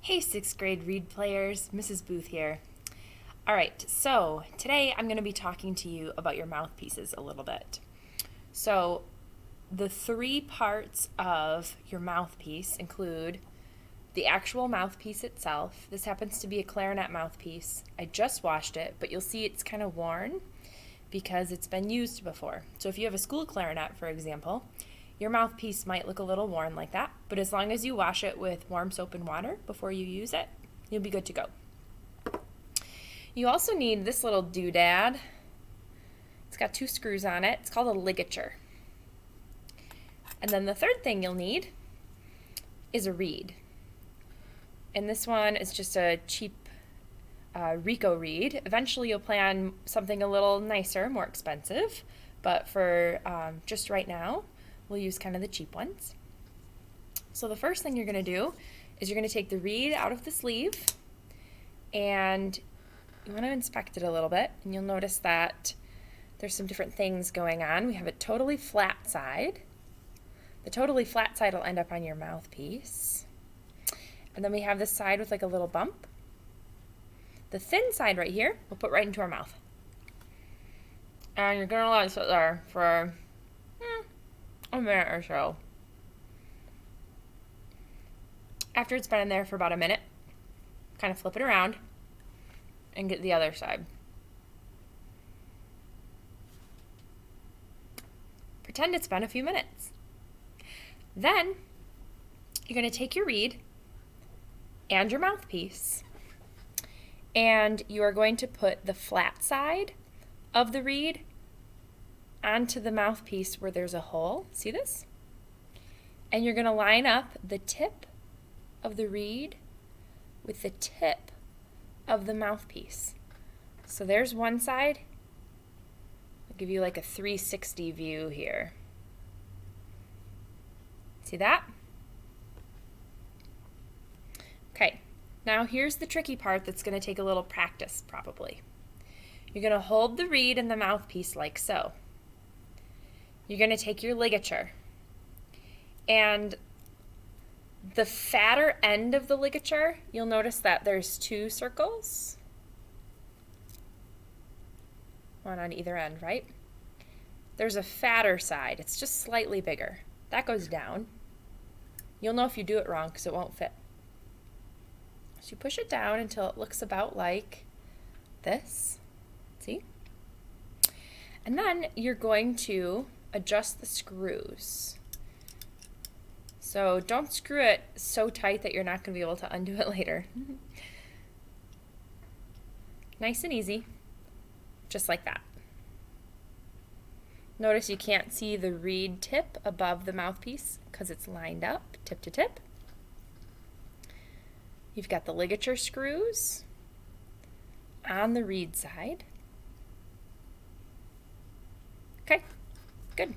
Hey, sixth grade reed players, Mrs. Booth here. All right, so today I'm going to be talking to you about your mouthpieces a little bit. So, the three parts of your mouthpiece include the actual mouthpiece itself. This happens to be a clarinet mouthpiece. I just washed it, but you'll see it's kind of worn because it's been used before. So, if you have a school clarinet, for example, your mouthpiece might look a little worn like that, but as long as you wash it with warm soap and water before you use it, you'll be good to go. You also need this little doodad. It's got two screws on it. It's called a ligature. And then the third thing you'll need is a reed. And this one is just a cheap Rico reed. Eventually you'll play on something a little nicer, more expensive, but for just right now, we'll use kind of the cheap ones. So the first thing you're going to do is you're going to take the reed out of the sleeve and you want to inspect it a little bit, and you'll notice that there's some different things going on. We have a totally flat side. The totally flat side will end up on your mouthpiece. And then we have this side with like a little bump. The thin side right here we'll put right into our mouth. And you're going to let it sit there for a minute or so. After it's been in there for about a minute, kind of flip it around and get the other side. Pretend it's been a few minutes. Then you're going to take your reed and your mouthpiece and you are going to put the flat side of the reed onto the mouthpiece where there's a hole. See this? And you're going to line up the tip of the reed with the tip of the mouthpiece. So there's one side. I'll give you like a 360 view here. See that? Okay, now here's the tricky part that's going to take a little practice probably. You're going to hold the reed and the mouthpiece like so. You're going to take your ligature, and the fatter end of the ligature, you'll notice that there's two circles, one on either end, right? There's a fatter side. It's just slightly bigger. That goes down. You'll know if you do it wrong because it won't fit. So you push it down until it looks about like this. See? And then you're going to adjust the screws. So don't screw it so tight that you're not going to be able to undo it later. Nice and easy, just like that. Notice you can't see the reed tip above the mouthpiece because it's lined up tip to tip. You've got the ligature screws on the reed side. Okay, good.